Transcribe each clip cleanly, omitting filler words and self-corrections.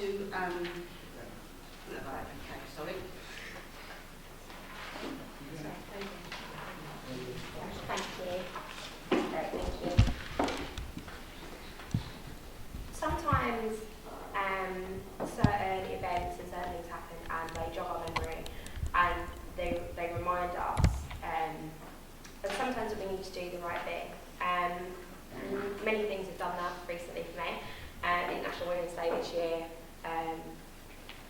to, okay, sorry. Thank you. Great, thank you. Sometimes certain events and certain things happen and they jog our memory and they remind us that sometimes we need to do the right thing. Many things have done that recently for me. International Women's Day this year,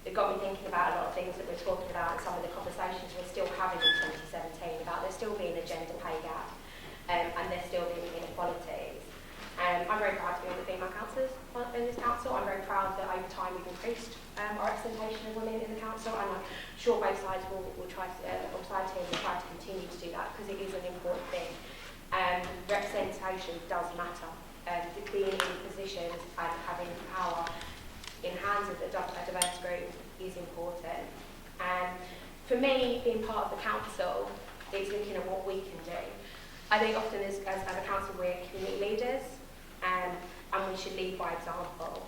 it got me thinking about a lot of things that we're talking about and some of the conversations we're still having in 2017 about there still being a gender pay gap and there still being inequalities. I'm very proud to be on the female councillors in this council. I'm very proud that over time we've increased our representation of women in the council, and I'm sure both sides will try to, or side teams will try to continue to do that because it is an important thing. Representation does matter. Being in positions and having power in hands of a diverse group is important. For me, being part of the council is looking at what we can do. I think often as a council we're community leaders and we should lead by example.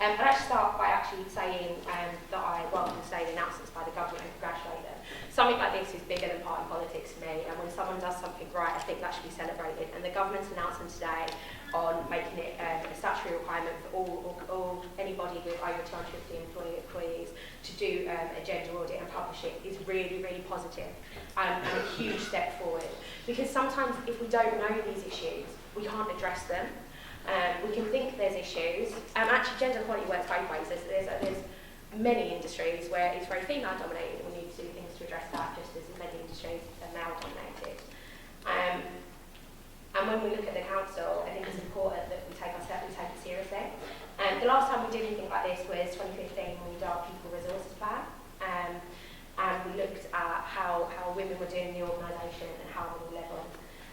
I'd actually start by actually saying that I welcome today's announcements by the government and congratulate them. Something like this is bigger than party politics for me, and when someone does something right, I think that should be celebrated. And the government's announcement today on making it a statutory requirement for all anybody with over 250 employees to do a gender audit and publish it is really, really positive and a huge step forward. Because sometimes if we don't know these issues, we can't address them. We can think there's issues. Actually, gender equality works both ways. There's many industries where it's very female dominated and we need to do things to address that, just as many industries are male dominated. And when we look at the council, I think it's important that we take it seriously. The last time we did anything like this was 2015 when we did our people resources plan. And we looked at how women were doing in the organisation and how we were level.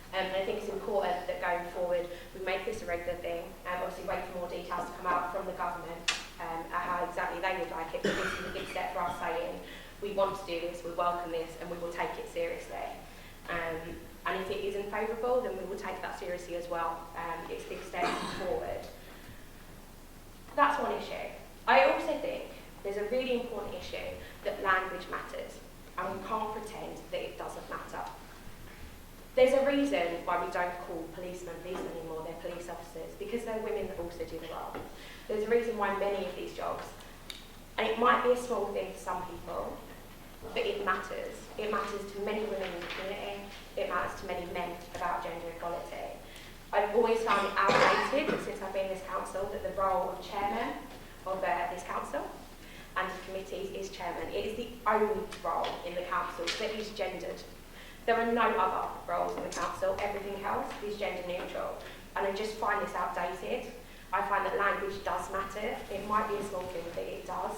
And I think it's important that going forward we make this a regular thing and obviously wait for more details to come out from the government at how exactly they would like it, but this is a big step for us saying we want to do this, we welcome this and we will take it seriously. And if it isn't favourable then we will take that seriously as well. It's big steps forward. That's one issue. I also think there's a really important issue that language matters and we can't pretend that it doesn't matter. There's a reason why we don't call policemen anymore, they're police officers, because they're women that also do the role. There's a reason why many of these jobs, and it might be a small thing for some people, but it matters. It matters to many women in the community, it matters to many men about gender equality. I've always found it outdated since I've been in this council that the role of chairman of this council and the committees is chairman. It is the only role in the council that is gendered. There are no other roles in the council, everything else is gender neutral. And I just find this outdated. I find that language does matter. It might be a small thing, but it does.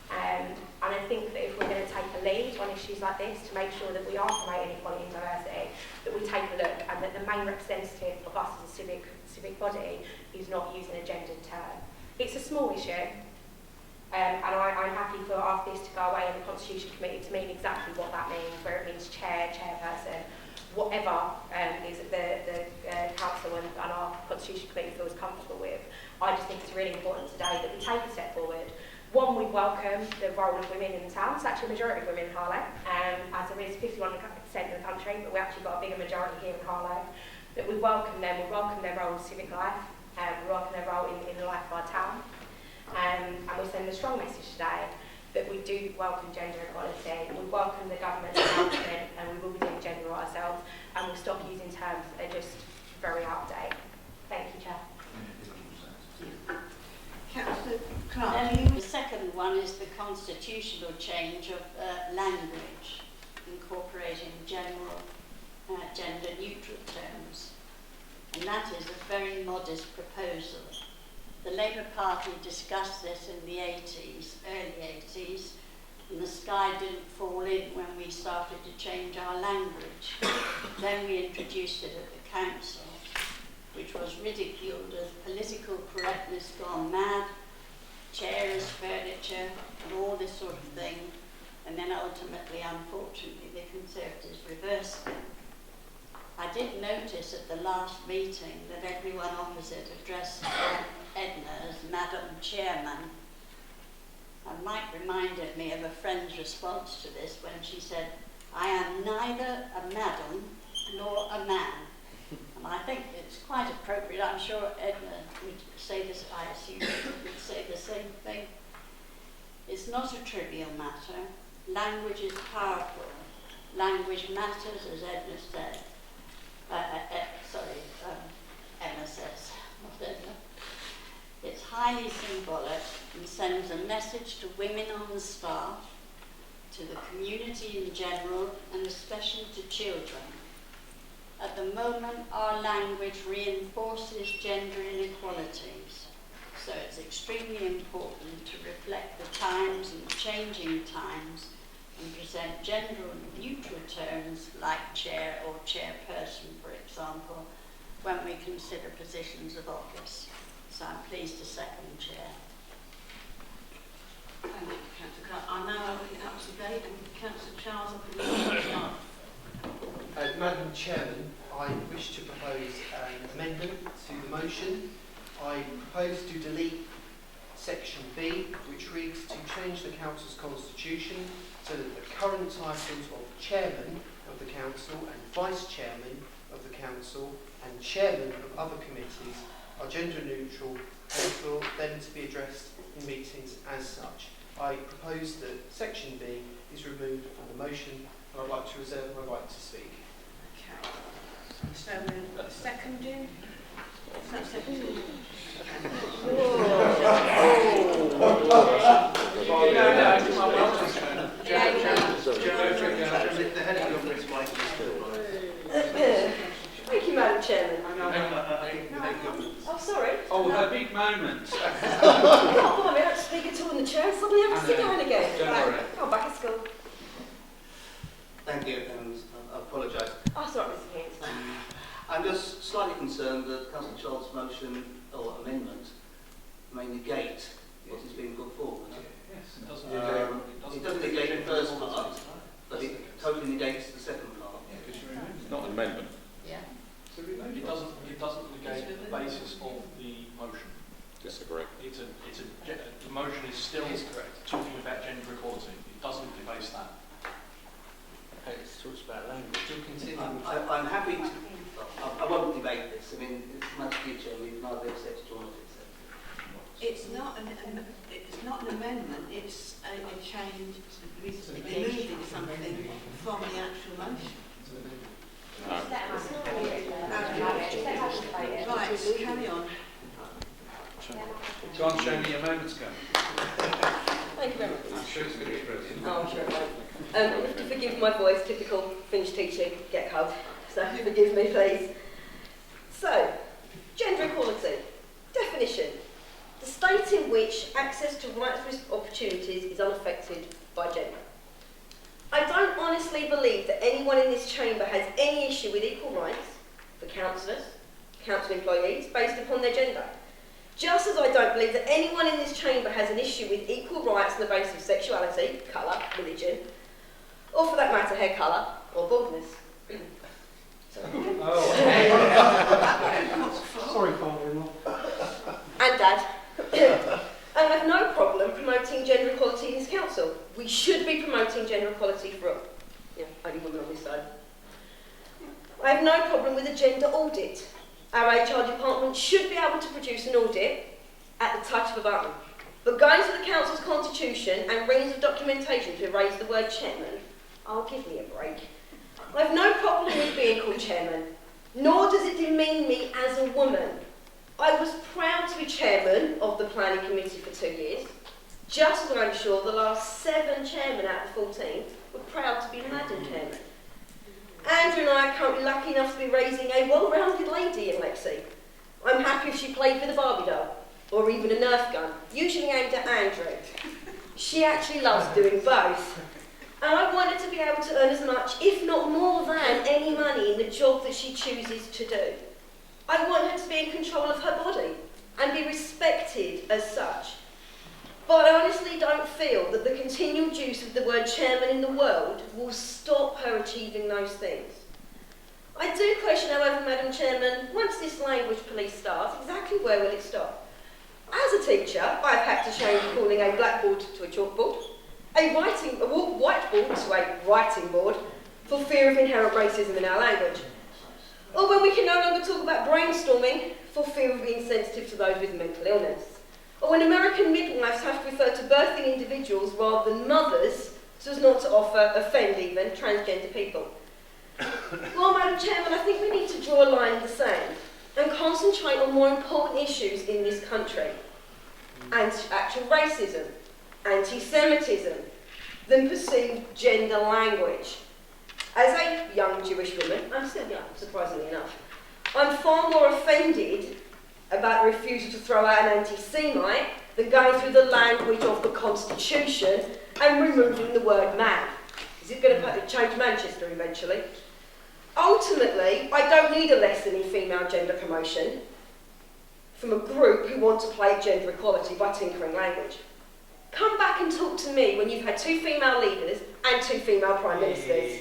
And I think that if we're going to take a lead on issues like this to make sure that we are promoting equality and diversity, that we take a look and that the main representative of us as a civic body is not using a gendered term. It's a small issue. And I'm happy for after this to go away in the Constitution Committee to mean exactly what that means, where it means chair, chairperson, whatever is the Council and our Constitution Committee feels comfortable with. I just think it's really important today that we take a step forward. One, we welcome the role of women in the town. It's actually a majority of women in Harlow, as there is 51% in the country, but we actually got a bigger majority here in Harlow. That we welcome them, we welcome their role in civic life, we welcome their role in the life of our town. And we send a strong message today that we do welcome gender equality, we welcome the government's announcement and we will be doing gender ourselves and we'll stop using terms that are just very out of date. Thank you, Chair. Councillor Clark. The second one is the constitutional change of language, incorporating general gender neutral terms. And that is a very modest proposal. The Labour Party discussed this in the 80s, early 80s, and the sky didn't fall in when we started to change our language. Then we introduced it at the council, which was ridiculed as political correctness gone mad, chairs, furniture, and all this sort of thing. And then ultimately, unfortunately, the Conservatives reversed it. I did notice at the last meeting that everyone opposite addressed Edna as Madam Chairman, And Mike reminded me of a friend's response to this when she said, "I am neither a madam nor a man." And I think it's quite appropriate. I'm sure Edna would say this, I assume Edna would say the same thing. It's not a trivial matter. Language is powerful. Language matters, as Edna said. Emma says, not Edna. It's highly symbolic and sends a message to women on the staff, to the community in general, and especially to children. At the moment, our language reinforces gender inequalities, so it's extremely important to reflect the times and changing times and present gender-neutral terms like chair or chairperson, for example, when we consider positions of office. So I'm pleased to second chair. Thank you, Councillor Clark. I now open it up to debate, and Councillor Charles, I believe you start. Madam Chairman, I wish to propose an amendment to the motion. I propose to delete section B, which reads to change the Council's constitution so that the current titles of Chairman of the Council and Vice Chairman of the Council and Chairman of other committees are gender neutral and for them to be addressed in meetings as such. I propose that section B is removed from the motion, and I'd like to reserve my right to speak. Okay. So we'll second you. Is that seconded? Thank you, Madam Chairman. Oh, sorry. Oh, a big moment. Oh, I don't speak at all in the chair. Suddenly I have to sit down again. Don't worry. I'm back at school. Thank you, and I apologise. Oh, sorry, Mr. Haynes. I'm just slightly concerned that Councillor Charles' motion or amendment may negate what is being put forward. Yes, It doesn't negate the first part, but it totally negates the second part. It's not an amendment. Yeah. It doesn't negate the basis of the motion. Disagree. The motion is still talking about gender equality. It doesn't debase that. It talks about language. You'll continue. I'm happy to. I won't debate this. I mean, it's much future. We can either accept it or not accept it. It's not an amendment. It's a change. It's removing something from the actual motion. Right, carry on. Go on, show me your moments go. Thank you very much. I'm sure it's going to be brilliant. Oh, I'm sure it won't. You have to forgive my voice, typical Finnish teaching, get cold. So forgive me, please. So, gender equality. Definition. The state in which access to rights and opportunities is unaffected by gender. I don't honestly believe that anyone in this chamber has any issue with equal rights for councillors, council employees, based upon their gender. Just as I don't believe that anyone in this chamber has an issue with equal rights on the basis of sexuality, colour, religion, or for that matter, hair colour or baldness. Sorry, father-in-law. And Dad. And I have no problem promoting gender equality in this council. We should be promoting gender equality for all. Yeah, only women on this side. I have no problem with a gender audit. Our HR department should be able to produce an audit at the touch of a button. But going to the council's constitution and reams of documentation to erase the word chairman, oh, give me a break. I have no problem with being called chairman, nor does it demean me as a woman. I was proud to be chairman of the planning committee for 2 years, just as I'm sure the last 7 chairmen out of 14 were proud to be madam chairman. Andrew and I are currently lucky enough to be raising a well-rounded lady in Lexi. I'm happy if she played with a Barbie doll, or even a Nerf gun, usually aimed at Andrew. She actually loves doing both. And I want her to be able to earn as much, if not more than, any money in the job that she chooses to do. I want her to be in control of her body and be respected as such. But I honestly don't feel that the continued use of the word chairman in the world will stop her achieving those things. I do question, however, Madam Chairman, once this language police starts, exactly where will it stop? As a teacher, I've had to change calling a blackboard to a chalkboard, a whiteboard to a writing board, for fear of inherent racism in our language. Or when we can no longer talk about brainstorming for fear of being sensitive to those with mental illness. Or when American midwives have to refer to birthing individuals rather than mothers, so as not to offend even, transgender people. Well, Madam Chairman, I think we need to draw a line in the sand and concentrate on more important issues in this country. And actual racism, anti-Semitism, than perceived gender language. As a young Jewish woman, I'm still young, surprisingly enough, I'm far more offended about the refusal to throw out an anti-Semite than going through the language of the Constitution and removing the word man. Is it going to change Manchester eventually? Ultimately, I don't need a lesson in female gender promotion from a group who want to play gender equality by tinkering language. Come back and talk to me when you've had 2 female leaders and 2 female prime ministers.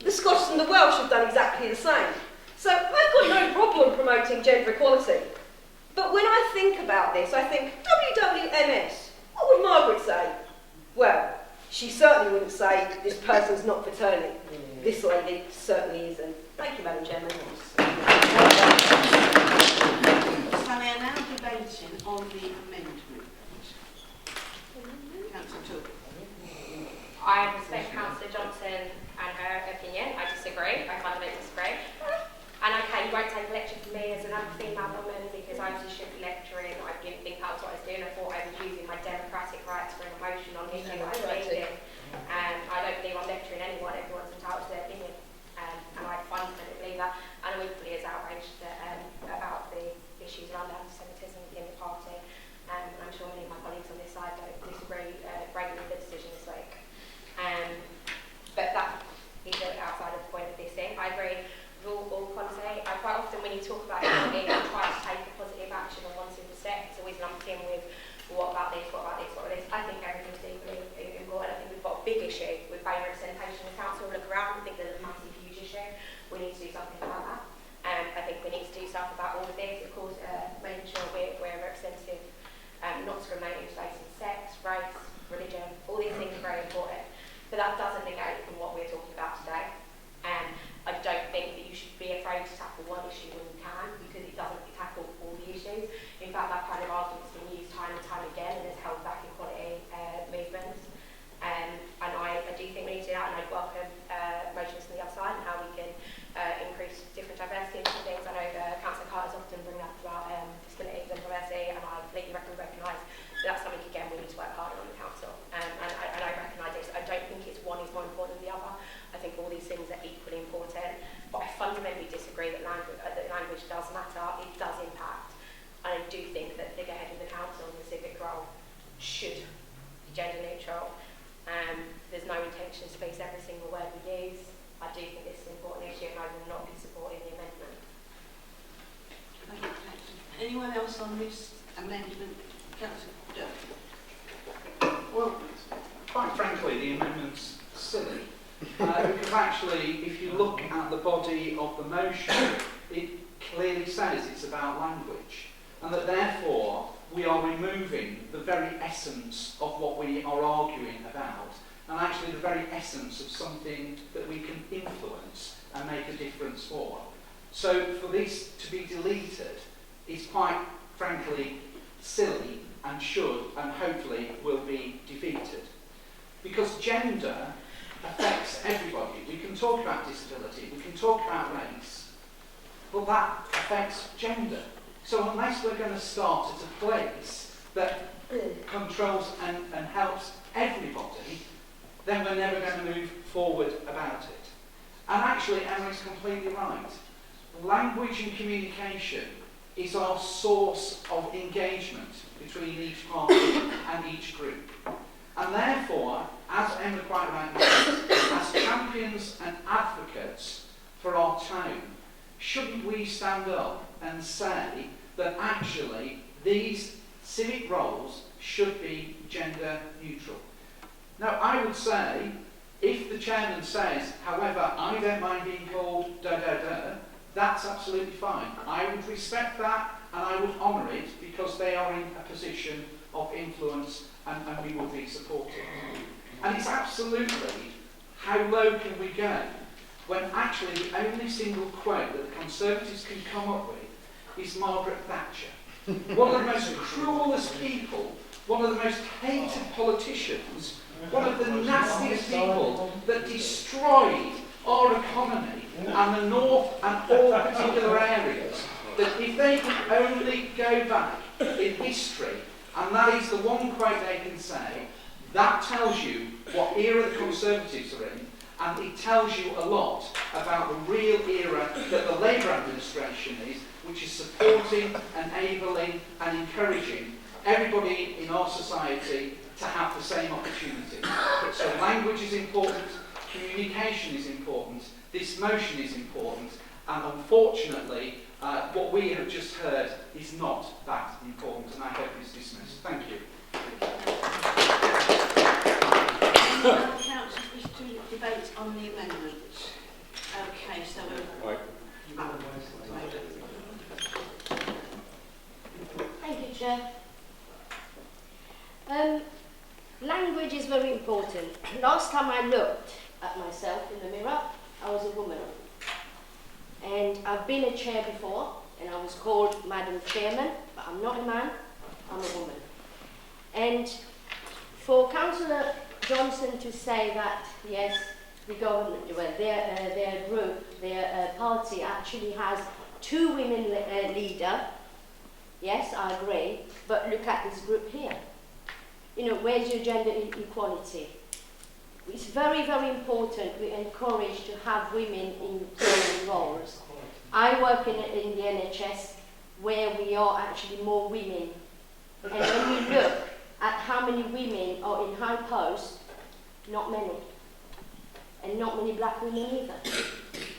The Scots and the Welsh have done exactly the same. So I've got no problem promoting gender equality. But when I think about this, I think, WWMS, what would Margaret say? Well, she certainly wouldn't say, this person's not for turning. This lady certainly isn't. Thank you, Madam Chairman. So we are now debating on the amendment. Councillor Toole. I respect Councillor Johnson and her opinion. I disagree. I fundamentally disagree. And okay, you won't take a lecture from me as another female woman because I was should be lecturing. I didn't think that was what I was doing. I thought I was using my democratic rights for an emotion on the issue I was leading. I don't believe I'm lecturing anyone. Everyone's entitled to their opinion. And I fundamentally believe that. And I'm equally as outraged about the issues around anti-Semitism within the party. And I'm sure many of my colleagues on this side don't disagree greatly with the decision this week. But that is outside of the point of this thing. I agree with all policy. Quite often when you talk about it, you try to take a positive action on one simple step. It's always lumped in with, well, what about this, what about this, what about this. I think everything's equally important. I think we've got a big issue with voter representation in the council. Look around, I think there's a massive, huge issue. We need to do something about that. I think we need to do stuff about all of this. Of course, making sure we're representative, not discriminating based on sex, race, religion. All these things are very important. But that doesn't negate from what we're talking about today. I don't think that you should be afraid to tackle one issue when you can, because it doesn't tackle all the issues. In fact, that kind of argument's been used time and time again and has held back equality movements. And I do think we need to do that, and I'd welcome motions from the other side and how we can increase different diversity and different things. I know Councillor Carter's often bring up about disabilities and diversity, and I completely recognise that that's something, again, we need to work harder on the council. And I recognise this. I don't think it's one is more important than the other. I think all these things are equally important, but I fundamentally disagree that language does matter, it does impact, and I do think that figurehead of the council and the civic role should be gender neutral. There's no intention to police every single word we use. I do think this is an important issue and I will not be supporting the amendment. Thank you, Councillor. Anyone else on this amendment? Councillor Duff. Well, quite frankly, the amendment's silly. Because actually, if you look at the body of the motion, it clearly says it's about language, and that therefore we are removing the very essence of what we are arguing about, and actually the very essence of something that we can influence and make a difference for. So for this to be deleted is quite frankly silly and should and hopefully will be defeated. Because gender affects everybody. We can talk about disability, we can talk about race, but that affects gender. So unless we're going to start at a place that controls and helps everybody, then we're never going to move forward about it. And actually, Emily's completely right. Language and communication is our source of engagement between each party and each group. And therefore, as Emma quite rightly says, as champions and advocates for our town, shouldn't we stand up and say that actually these civic roles should be gender neutral? Now, I would say, if the chairman says, however, I don't mind being called da-da-da, that's absolutely fine. I would respect that, and I would honour it because they are in a position of influence and we will be supportive. And it's absolutely, how low can we go when actually the only single quote that the Conservatives can come up with is Margaret Thatcher. One of the most cruelest people, one of the most hated politicians, one of the nastiest people that destroyed our economy and the north and all particular areas, that if they could only go back in history, and that is the one quote they can say, that tells you what era the Conservatives are in, and it tells you a lot about the real era that the Labour administration is, which is supporting, enabling and encouraging everybody in our society to have the same opportunities. So language is important, communication is important, this motion is important, and unfortunately what we have just heard is not that important, and I hope it's dismissed. Thank you. Any other councillors wish to debate on the amendment? Okay, so we'll... Thank you, Chair. Language is very important. Last time I looked at myself in the mirror, I was a woman. And I've been a chair before, and I was called Madam Chairman, but I'm not a man, I'm a woman. And for Councillor Johnson to say that, yes, the government, well, their group, their party actually has 2 women leaders, yes, I agree, but look at this group here. You know, where's your gender equality? It's very, very important we encourage to have women in certain roles. I work in the NHS where we are actually more women. And when you look at how many women are in high posts, not many. And not many black women either.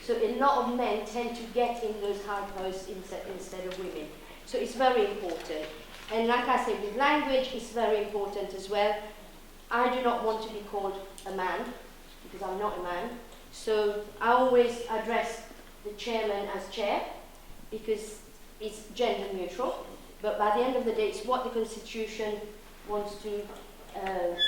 So a lot of men tend to get in those high posts instead of women. So it's very important. And like I said, with language, it's very important as well. I do not want to be called a man, because I'm not a man. So I always address the chairman as chair, because it's gender neutral. But by the end of the day, it's what the Constitution wants to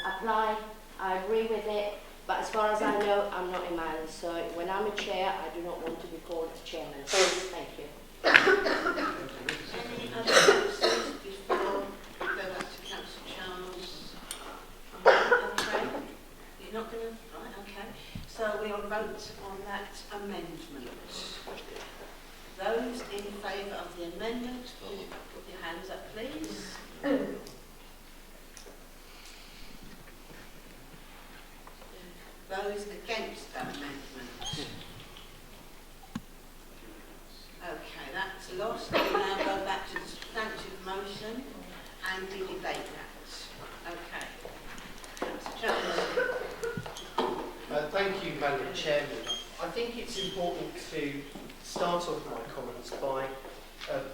apply. I agree with it. But as far as I know, I'm not a man. So when I'm a chair, I do not want to be called a chairman. Thank you. Any other councillors before we go back to Councillor Charles? Okay. You're not going to... Right, okay. So we'll vote on that amendment. Those in favour of the amendment, put your hands up, please. Those against that amendment? Okay, that's lost. We now go back to the substantive motion and we debate that. Okay. Councillor Jones. Thank you, Madam Chairman. I think it's important to start off my comments by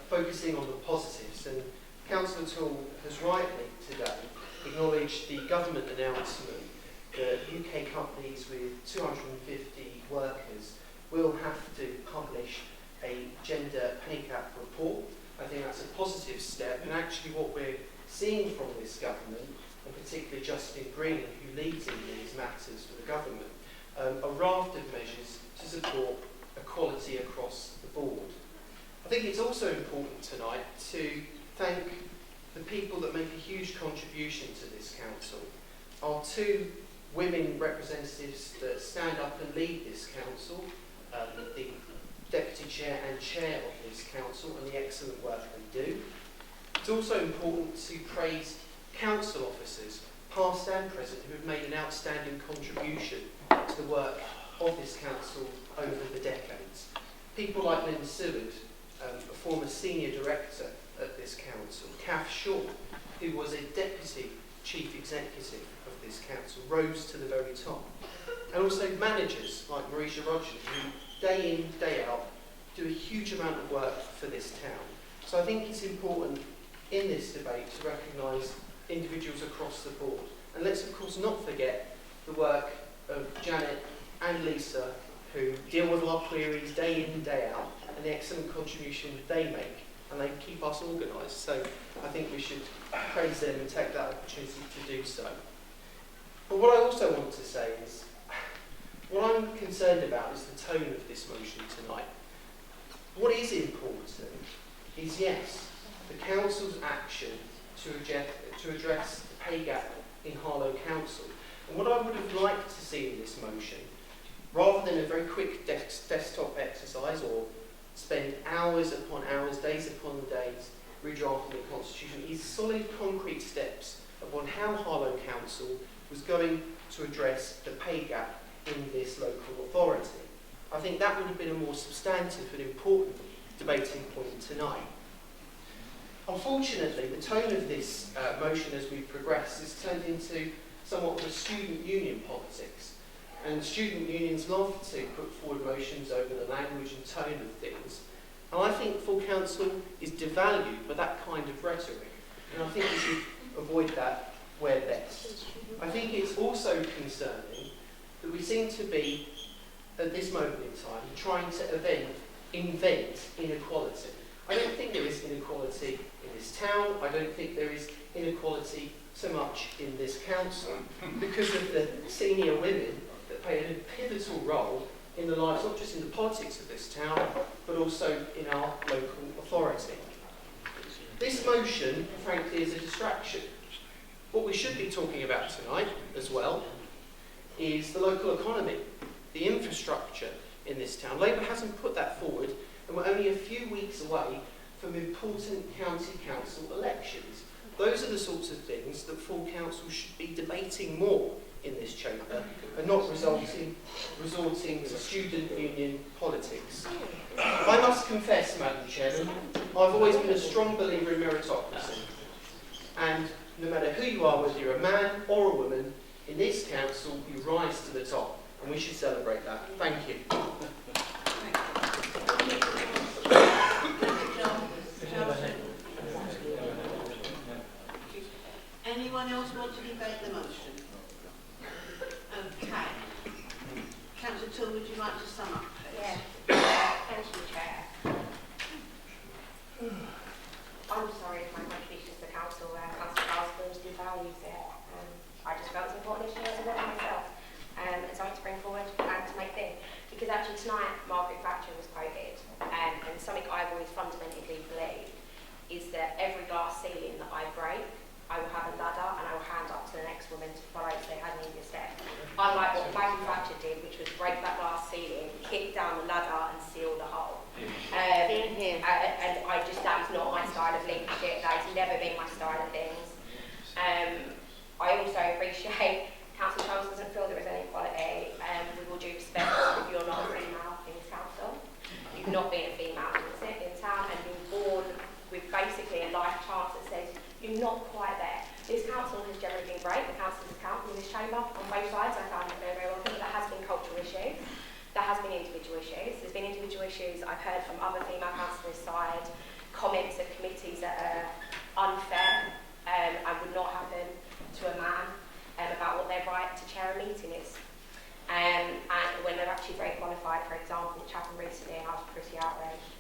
focusing on the positives. And Councillor Toole has rightly today acknowledged the government announcement that UK companies with 250 workers will have to publish a gender pay gap report. I think that's a positive step, and actually what we're seeing from this government, and particularly Justin Green, who leads in these matters for the government, a raft of measures to support equality across the board. I think it's also important tonight to thank the people that make a huge contribution to this council. Our 2 women representatives that stand up and lead this council, the Deputy Chair and Chair of this council, and the excellent work they do. It's also important to praise council officers, past and present, who have made an outstanding contribution to the work of this council over the decades. People like Lynn Seward, a former senior director at this council, Kath Shaw, who was a deputy chief executive of this council, rose to the very top. And also managers like Marisha Rogers, who day in, day out, do a huge amount of work for this town. So I think it's important in this debate to recognise individuals across the board. And let's of course not forget the work of Janet and Lisa, who deal with our queries day in and day out, and the excellent contribution they make and they keep us organised. So I think we should praise them and take that opportunity to do so. But what I also want to say is, what I'm concerned about is the tone of this motion tonight. What is important is, yes, the Council's action to address the pay gap in Harlow Council. And what I would have liked to see in this motion, rather than a very quick desktop exercise or spend hours upon hours, days upon days, redrafting the Constitution, is solid concrete steps upon how Harlow Council was going to address the pay gap in this local authority. I think that would have been a more substantive and important debating point tonight. Unfortunately, the tone of this motion as we progress has turned into somewhat of a student union politics. And student unions love to put forward motions over the language and tone of things. And I think full council is devalued by that kind of rhetoric. And I think we should avoid that where best. I think it's also concerning that we seem to be, at this moment in time, trying to invent inequality. I don't think there is inequality in this town. I don't think there is inequality so much in this council because of the senior women that play a pivotal role in the lives, not just in the politics of this town, but also in our local authority. This motion, frankly, is a distraction. What we should be talking about tonight, as well, is the local economy, the infrastructure in this town. Labour hasn't put that forward, and we're only a few weeks away from important county council elections. Those are the sorts of things that full council should be debating more in this chamber and not resorting to student union politics. I must confess, Madam Chairman, I've always been a strong believer in meritocracy. And no matter who you are, whether you're a man or a woman, in this council you rise to the top, and we should celebrate that. Thank you. Anyone else want to debate the motion? Okay. Councillor Toole, would you like to sum up, please? Yeah. Thank you, Chair. I'm sorry if my contribution to the council, Councillor Charles devalues it. I just felt it was an important issue as a woman myself, and something to bring forward and to make things. Because actually tonight, Margaret Thatcher was quoted, and something I've always fundamentally believed is that every glass ceiling that I break, I will have a ladder and I will hand up to the next woman to follow so they had an easier step. Unlike what Maggie Thatcher did, which was break that glass ceiling, kick down the ladder and seal the hole. And I just, that is not my style of leadership. That has never been my style of things. I also appreciate Councillor Charles doesn't feel there is any equality. With all due respect, if you're not a female in this council, you've not been a female in town, and you're born with basically a life chance that says you're not quite there. This council has generally been great. The council is accountable in this chamber on both sides. I found it very, very welcome. There has been cultural issues. There has been individual issues. There's been individual issues. I've heard from other female councillors' side comments of committees that are unfair and would not happen to a man about what their right to chair a meeting is. And when they're actually very qualified, for example, which happened recently, and I was pretty outraged.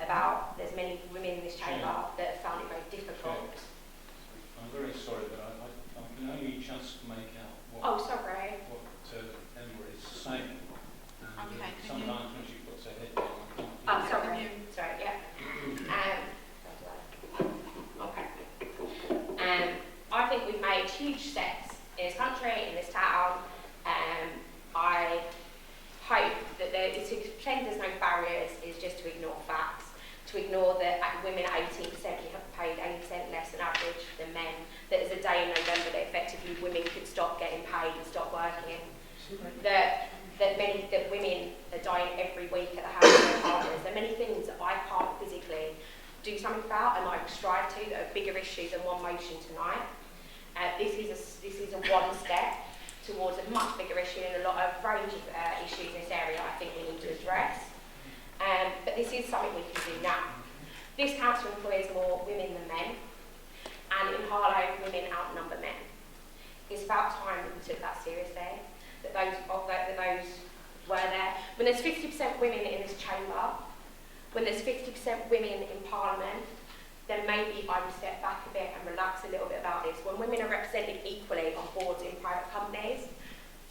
About there's many women in this chamber that have found it very difficult. I'm very sorry, but I can only just make out what Emma is saying. Okay, Sometimes when she puts her head down, I can't Sorry, yeah. Okay. I think we've made huge steps in this country, in this town. I hope that to pretend there's no barriers is just to ignore facts, to ignore that women at 18% have paid 80% less on average than men, that there's a day in November that effectively women could stop getting paid and stop working, that women are dying every week at the hands of their partners. There are many things that I can't physically do something about and I strive to that are bigger issues than one motion tonight. This is a one step towards a much bigger issue and a lot of range of issues in this area I think we need to address. But this is something we can do now. This council employs more women than men, and in Harlow, women outnumber men. It's about time that we took that seriously, that those were there. When there's 50% women in this chamber, when there's 50% women in Parliament, then maybe I would step back a bit and relax a little bit about this. When women are represented equally on boards in private companies,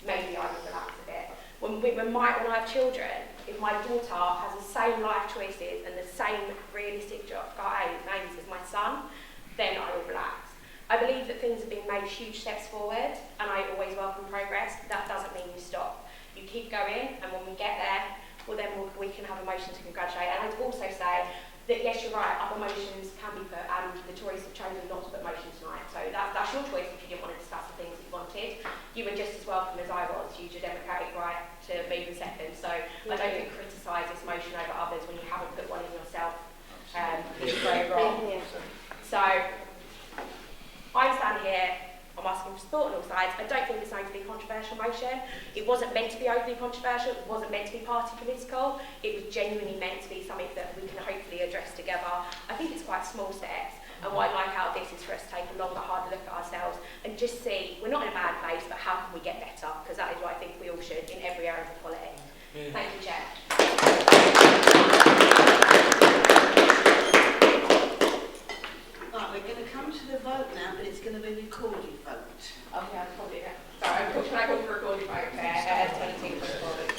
maybe I would relax a bit. When I have children, if my daughter has the same life choices and the same realistic aims as my son, then I will relax. I believe that things have been made huge steps forward, and I always welcome progress. That doesn't mean you stop. You keep going, and when we get there, well then we can have a motion to congratulate. And I'd also say that yes, you're right, other motions can be put, and the Tories have chosen not to put motions tonight. So that's your choice if you didn't want to discuss the things that you wanted. You were just as welcome as I was. You used your democratic right to move and second. So I don't think criticise this motion over others when you haven't put one in yourself. It's very wrong. So I'm standing here, I'm asking for support on all sides. I don't think it's going to be a controversial motion. It wasn't meant to be overly controversial, it wasn't meant to be party political. It was genuinely meant to be something that we can hopefully address together. I think it's quite small steps, and what I like out of this is for us to take a longer, harder look at ourselves and just see, we're not in a bad place, but how can we get better? Because that is what I think we all should in every area of equality. Thank you, Chair. Right, we're going to come to the vote now, but it's going to be a recorded vote. Okay, I'll probably do that. Sorry, can I go for a recorded vote? 22 for recorded.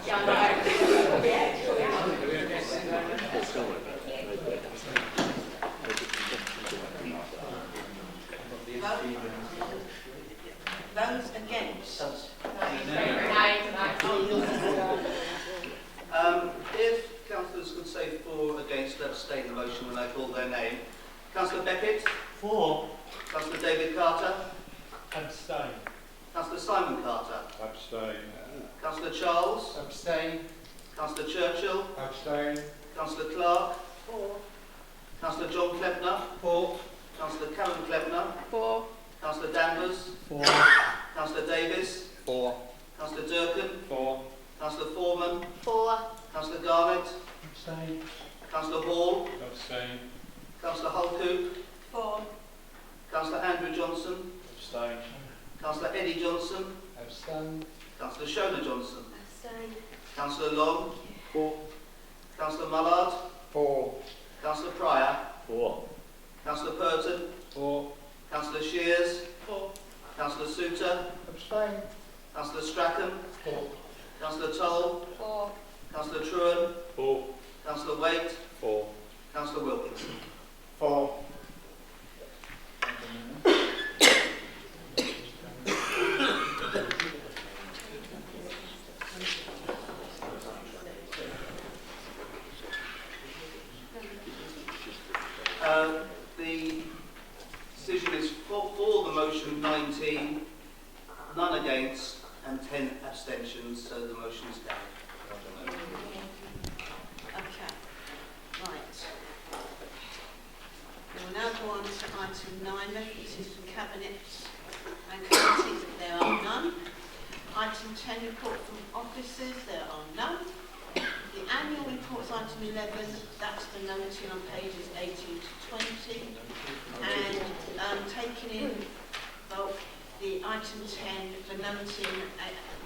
Yeah, no. Those against? If councillors could say for, against, abstain the motion when I call their name. Councillor Beckett? For. Councillor David Carter? Abstain. Councillor Simon Carter? Abstain. Councillor Charles? Abstain. Councillor Churchill? Abstain. Councillor Clark? For. Councillor John Klebner? For. Councillor Karen Klebner? For. Councillor Danvers? For. Councillor Davis? For. Councillor Durkin? For. Councillor Foreman? For. Councillor Garnett? Abstain. Councillor Hall? Abstain. Councillor Holcoop? For. Councillor Andrew Johnson? Abstain. Councillor Eddie Johnson? Abstain. Councillor Shona Johnson? Abstain. Councillor Long? For. Councillor Mullard? For. Councillor Pryor? For. Councillor Purton? For. Councillor Shears? For. Councillor Souter? Abstain. Councillor Strachan? For. Councillor Toll? For. Councillor Truan? For. Councillor Waite? For. Councillor Wilkins? For. The decision is for the motion 19, none against and 10 abstentions, so the motion is carried. Okay, right. We will now go on to item 9, references from Cabinet and committees. There are none. Item 10, report from officers. There are none. The annual reports, item 11, that's the noting on pages 18 to 20. And taking in bulk, the item 10, the noting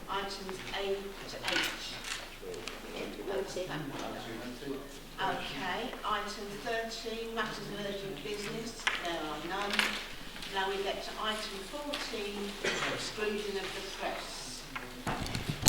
items A to H. Okay, item 13, matters of urgent business. There are none. Now we get to item 14, exclusion of the